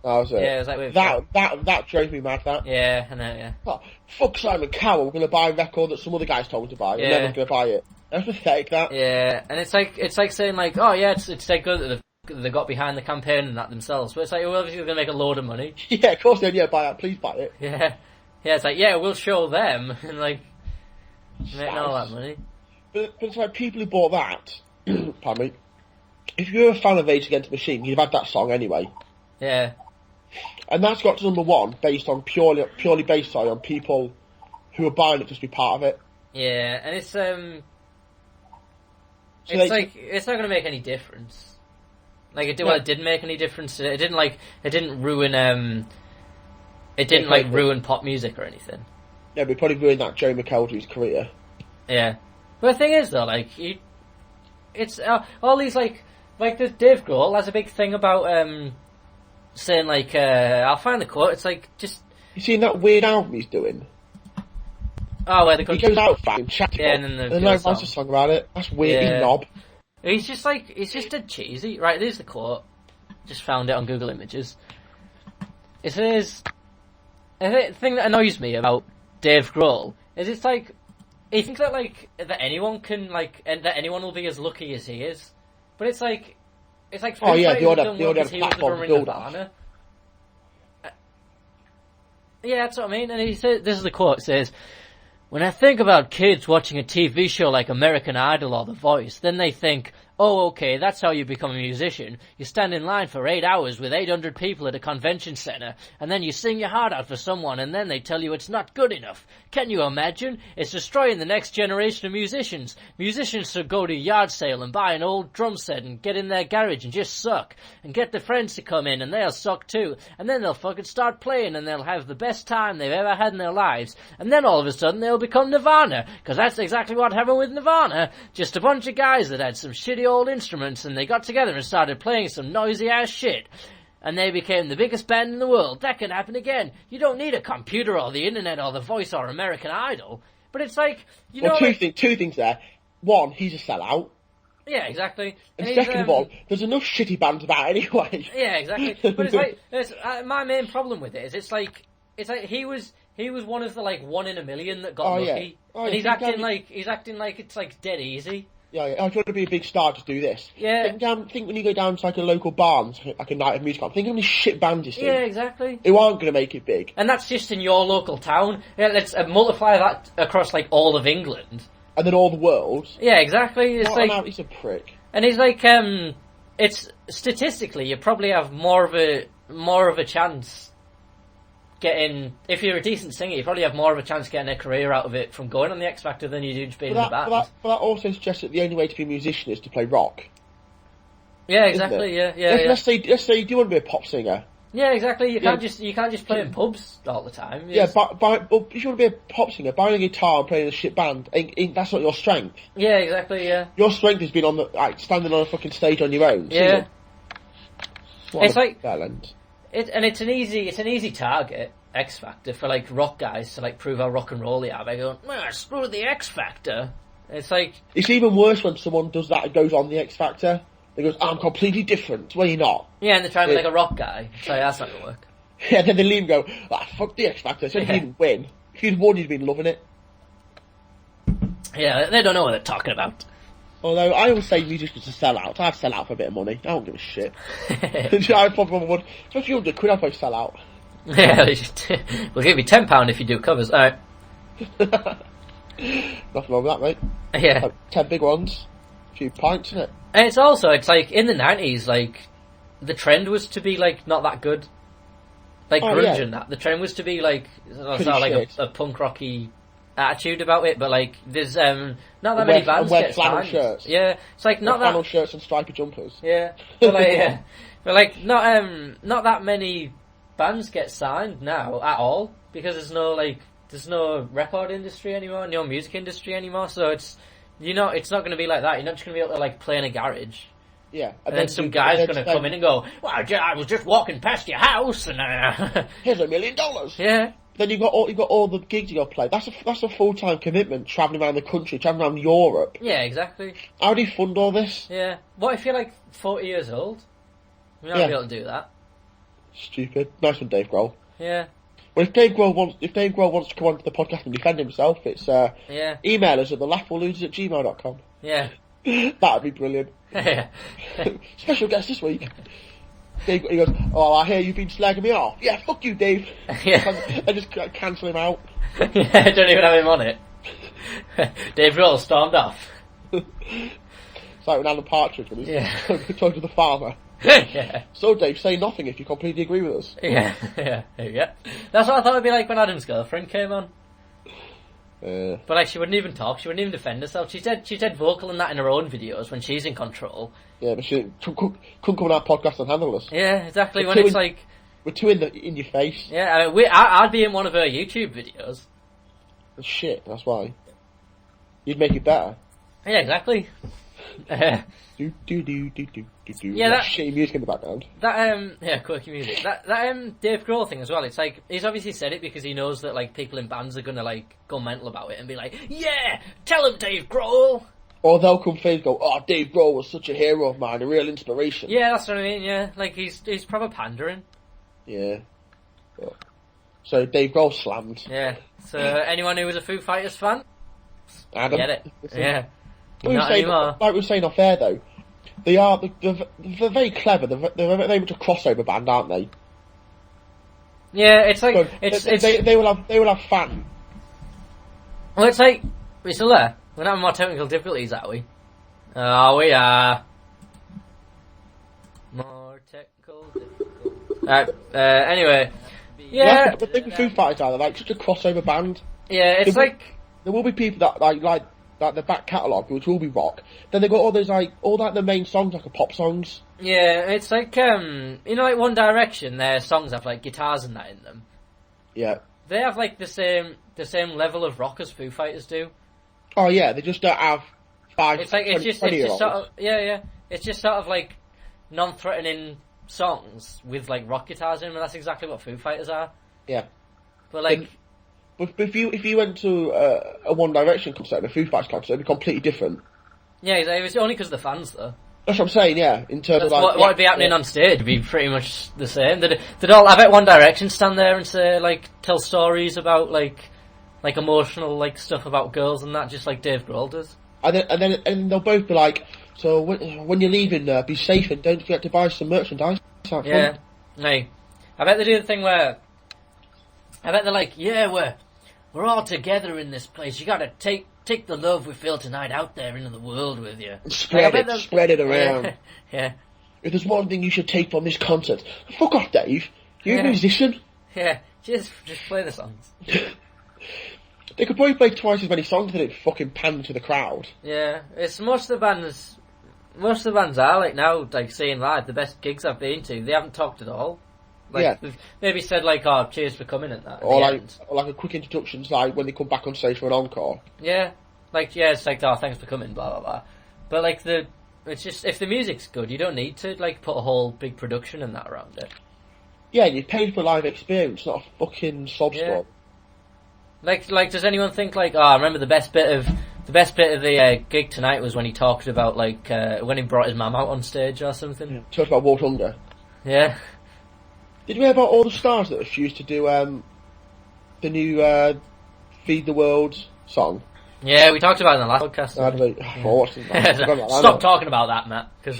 Oh, was it? Yeah, it was like that drove me mad. That. Yeah, I know. Yeah. Oh, fuck Simon Cowell. We're gonna buy a record that some other guys told me to buy. Yeah. And then I'm gonna buy it. That's pathetic. That. Yeah, and it's like saying like, oh yeah, it's like good that they got behind the campaign and that themselves. But it's like, well, obviously they're gonna make a load of money. Yeah, of course. Then buy it. Please buy it. Yeah. It's like, yeah, we'll show them and like make all that money. But it's like people who bought that. Pardon me. If you're a fan of Rage Against the Machine, you'd have had that song anyway. Yeah. And that's got to #1 based on purely based on people who are buying it just to be part of it. Yeah, and it's it's not going to make any difference. Like it didn't make any difference. It didn't ruin ruin pop music or anything. Yeah, but it probably ruined that Joe McElderry's career. Yeah, but the thing is though, like it's all these like there's Dave Grohl has a big thing about saying like I'll find the quote. It's like just you seen that weird album he's doing. Oh, where he goes out fucking chatting. Yeah, and then no writes a song about it. That's weird. Yeah. He's knob. He's just dead cheesy. Right, there's the quote. Just found it on Google Images. It says, the thing that annoys me about Dave Grohl is it's like he thinks that like that anyone can like and that anyone will be as lucky as he is, but it's like Foo Fighters have done well because he was the drummer in Nirvana. Yeah, that's what I mean. And he said, this is the quote, it says, "When I think about kids watching a TV show like American Idol or The Voice, then they think, oh, okay, that's how you become a musician. You stand in line for 8 hours with 800 people at a convention center, and then you sing your heart out for someone, and then they tell you it's not good enough. Can you imagine? It's destroying the next generation of musicians. Musicians should go to a yard sale and buy an old drum set and get in their garage and just suck, and get their friends to come in, and they'll suck too, and then they'll fucking start playing, and they'll have the best time they've ever had in their lives, and then all of a sudden they'll become Nirvana, because that's exactly what happened with Nirvana. Just a bunch of guys that had some shitty old instruments and they got together and started playing some noisy ass shit. And they became the biggest band in the world. That can happen again. You don't need a computer or the internet or The Voice or American Idol. But it's like, you know... Two things there. One, he's a sellout. Yeah, exactly. And second of all, there's enough shitty bands about anyway. Yeah, exactly. But it's like, my main problem with it is it's like he was one of the like 1 in a million that got lucky. Yeah. And he's acting like it's like dead easy. Yeah, if you want to be a big star, just do this. Yeah. Think when you go down to like a local bar, like a night of music, think how many shit bands you see. Yeah, exactly. Who aren't going to make it big. And that's just in your local town. Yeah, let's multiply that across like all of England. And then all the world. Yeah, exactly. It's He's a prick. And he's like, it's statistically, you probably have more of a chance getting, if you're a decent singer, you probably have more of a chance getting a career out of it from going on the X Factor than you do just being in the band. But that also suggests that the only way to be a musician is to play rock. Yeah, exactly. Yeah. Let's say you do want to be a pop singer. Yeah, exactly. You can't just play in pubs all the time. Yeah, but if you want to be a pop singer, buying a guitar and playing in a shit band, that's not your strength. Yeah, exactly. Yeah. Your strength has been on standing on a fucking stage on your own. Yeah. It's like talent. It's an easy target, X Factor, for like rock guys to like prove how rock and roll they are by going, screw the X Factor. It's like it's even worse when someone does that and goes on the X Factor. They goes, I'm completely different. Well, you're not. Yeah, and they're trying to be like a rock guy. So that's not gonna work. Yeah, then they leave and go, fuck the X Factor. So you didn't win. If you'd won, you'd been loving it. Yeah, they don't know what they're talking about. Although I always say musicians are sellouts. I'd sell out for a bit of money. I don't give a shit. I probably would. Especially £100, I'd probably sell out. Yeah, we'll give you £10 if you do covers. Alright. Nothing wrong with that, mate. Yeah. Like 10 big ones. A few pints, isn't it? And it's like, in the 90s, like, the trend was to be, like, not that good. Like, grunge and that. The trend was to be, like, a punk rocky attitude about it, but, like, there's, not that many bands get flannel signed. shirts. Yeah. It's like, not that... flannel shirts and stripy jumpers. Yeah. But, like, yeah. But, like, not that many bands get signed now, at all, because there's no record industry anymore, no music industry anymore, so it's not going to be like that. You're not just going to be able to, like, play in a garage. Yeah. And then some guy's going to come in and go, well, I was just walking past your house, and here's $1 million. Yeah. Then you've got all the gigs you got to play. That's a full-time commitment, travelling around the country, travelling around Europe. Yeah, exactly. How do you fund all this? Yeah. What if you're, like, 40 years old? You're not going to be able to do that. Stupid. Nice one, Dave Grohl. Yeah. Well, if Dave Grohl wants to come onto the podcast and defend himself, it's email us at thelaughfullosers@gmail.com. Yeah. That'd be brilliant. Yeah. Special guest this week. Dave, he goes, oh, I hear you've been slagging me off. Yeah, fuck you, Dave. Yeah. I just cancel him out. Yeah, don't even have him on it. Dave Grohl stormed off. It's like when Alan Partridge when he's talking to the farmer. Yeah. So, Dave, say nothing if you completely agree with us. Yeah. That's what I thought it'd be like when Adam's girlfriend came on. But like, she wouldn't even talk. She wouldn't even defend herself. She's dead vocal in that in her own videos when she's in control. Yeah, but she couldn't come on our podcast and handle us. Yeah, exactly. When it's like we're too in your face. Yeah, I mean, I'd be in one of her YouTube videos. Shit, that's why. You'd make it better. Yeah, exactly. Do. Yeah, that shitty music in the background. Quirky music. That Dave Grohl thing as well. It's like he's obviously said it because he knows that like people in bands are gonna like go mental about it and be like, yeah, tell him Dave Grohl. Or they'll come fans go, oh, Dave Grohl was such a hero of mine, a real inspiration. Yeah, that's what I mean. Yeah, like he's proper pandering. Yeah. But So Dave Grohl slammed. Yeah. So anyone who was a Foo Fighters fan, Adam. get it? Yeah. Like Not anymore. we were saying off air though, they're very clever. They're very much a crossover band, aren't they? Yeah, it's like So they will have fans. Well, it's like we're still there. We're not having more technical difficulties, are we? Oh, we are. More technical difficulties. Alright, anyway. Yeah. But the Foo Fighters are like such a crossover band. Yeah, it's there will be people that like the back catalogue, which will be rock. Then they got all the main songs like pop songs. Yeah, it's like like One Direction. Their songs have like guitars and that in them. Yeah. They have like the same level of rock as Foo Fighters do. Oh yeah, they just don't have five. It's like it's just sort of It's just sort of like non-threatening songs with like rock guitars in them. And that's exactly what Foo Fighters are. Yeah. But like. But if you went to a One Direction concert, a Foo Fighters concert, it'd be completely different. Yeah, it was only because of the fans, though. That's what I'm saying. Yeah, in terms of what would be happening on stage would be pretty much the same. They'd all. I bet One Direction stand there and say tell stories about like emotional stuff about girls and that, just like Dave Grohl does. And they'll both be like, so when you're leaving, be safe and don't forget to buy some merchandise. Yeah. Hey, I bet they do the thing where. I bet they're like, yeah, we're all together in this place. You gotta take the love we feel tonight out there into the world with you. Spread it around. Yeah. If there's one thing you should take from this concert, fuck off, Dave. You're a musician. Yeah, just play the songs. They could probably play twice as many songs if they fucking pan to the crowd. Yeah, it's most of the bands are like now seeing live the best gigs I've been to. They haven't talked at all. They've maybe said oh, cheers for coming and that. Or like a quick introduction, like when they come back on stage for an encore. Yeah, it's oh, thanks for coming, blah blah blah. But it's just if the music's good, you don't need to put a whole big production and that around it. Yeah, you paid for a live experience, not a fucking sob story. Does anyone think oh, I remember the best bit of the gig tonight was when he talked about when he brought his mum out on stage or something. Yeah. Talked about War Thunder. Yeah. Did you hear about all the stars that refused to do the new Feed the World song? Yeah, we talked about it in the last podcast. Stop talking about that, Matt. Cause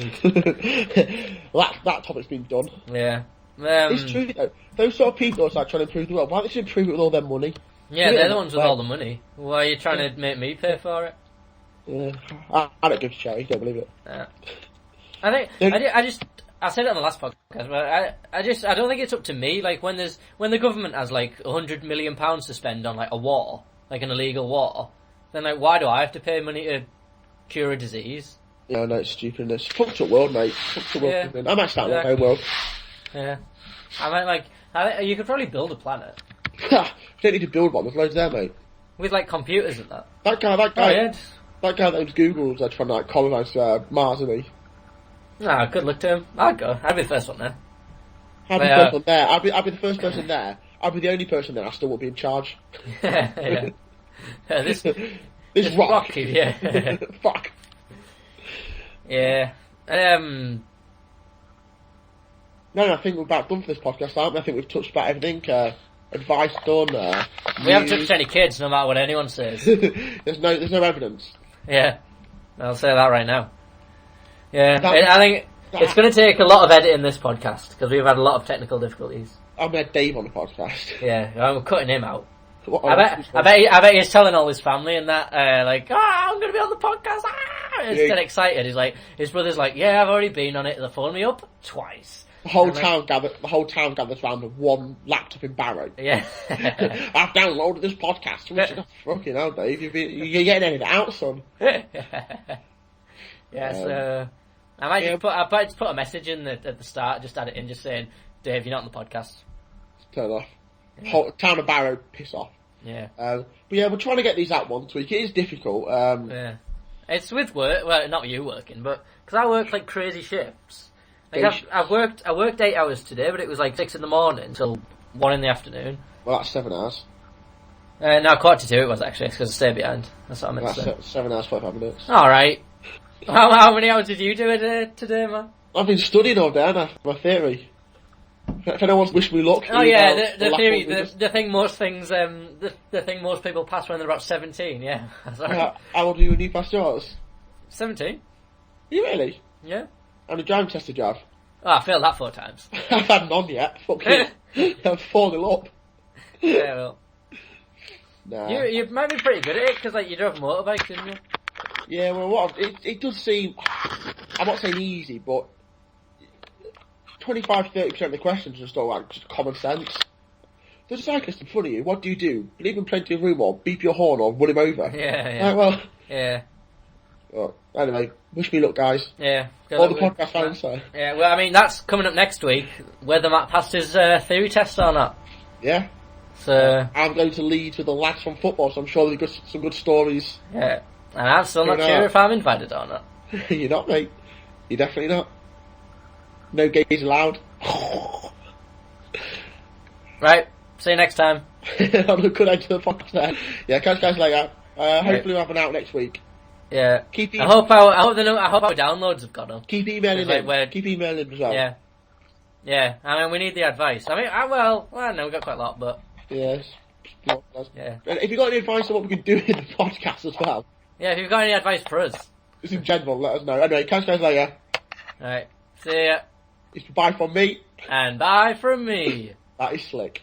that topic's been done. Yeah. It's true, though. Those sort of people are trying to improve the world. Why don't they improve it with all their money? Yeah, they're the ones with all the money. Why are you trying to make me pay for it? Yeah, I don't give a shit. You don't believe it. Yeah. I said it on the last podcast, but I don't think it's up to me. When the government has £100 million to spend on a war, an illegal war, then why do I have to pay money to cure a disease? Yeah, no, it's stupidness. Fucked up world, mate. Fucked up world. Yeah. I might start my own world. Yeah, I might you could probably build a planet. You don't need to build one. There's loads there, mate. With computers and that. That guy that owns Google is trying to colonise Mars, isn't he? Ah, good luck to him. I'd go. I'd be the first one there. I'd be the first one there. I'd be the first person there. I'd be the only person there. I still won't be in charge. Yeah. This rock. Yeah. Fuck. Yeah. No, I think we're about done for this podcast, aren't we? I think we've touched about everything. Advice done. We haven't touched any kids, no matter what anyone says. There's no evidence. Yeah. I'll say that right now. Yeah, I think it's going to take a lot of editing this podcast because we've had a lot of technical difficulties. I've had Dave on the podcast. Yeah, I'm cutting him out. I bet he's telling all his family and that, I'm going to be on the podcast. He's getting excited. He's his brother's yeah, I've already been on it. They phoned me up twice. The whole town gathers round with one laptop in Barrow. Yeah, I've downloaded this podcast. Fucking hell, Dave, you're getting it out, son. Yeah, I might just put a message in at the start, just add it in, just saying, Dave, you're not on the podcast. Turn off. Yeah. Town of Barrow, piss off. Yeah. But yeah, we're trying to get these out once a week. It is difficult. Yeah. It's with work. Well, not you working, but because I work crazy shifts. I worked 8 hours today, but it was 6 in the morning till 1 in the afternoon. Well, that's 7 hours. No, 1:45 it was actually, because I stayed behind. That's what I meant to say. 7 hours, 45 minutes. Alright. How many hours did you do today, man? I've been studying all day, haven't I? My theory. If anyone wants to wish me luck... Oh yeah, email the theory, laughingbusiness. the thing most things, the thing most people pass when they're about 17, yeah. Sorry. How old are you when you passed yours? 17? You really? Yeah. How many driving tests did you have? Oh, I failed that 4 times. I've had none yet. Fucking... I'm 4-0 up. Yeah, well. Nah. You might be pretty good at it, because like, you drove a motorbike, didn't you? Yeah, well, it does seem... I'm not saying easy, but 25-30% of the questions are just all like just common sense. There's a cyclist in front of you. What do you do? Leave him plenty of room, or beep your horn, or run him over. Yeah. Right, well, Yeah. well, anyway, wish me luck, guys. Yeah. All the podcast fans say. Yeah, well, I mean, that's coming up next week, whether Matt passed his theory test or not. Yeah. So, I'm going to Leeds with the lads from football, so I'm sure there'll be some good stories. yeah. And I'm still not Fair sure enough. if I'm invited or not. You're not, mate. You're definitely not. No gays allowed. Right. See you next time. On a good end to the podcast there. Yeah, catch you guys later. Hopefully we'll have an out next week. Yeah. Keep I hope our downloads have gone up. Keep emailing Like, in. where- Keep emailing as well. Yeah. Yeah. I mean, we need the advice. I mean, well, no, we got quite a lot, but Yes. yeah. And if you've got any advice on what we can do in the podcast as well, Yeah, if you've got any advice for us. just in general, let us know. Anyway, catch you guys later. Alright. See ya. It's bye from me. And bye from me. That is slick.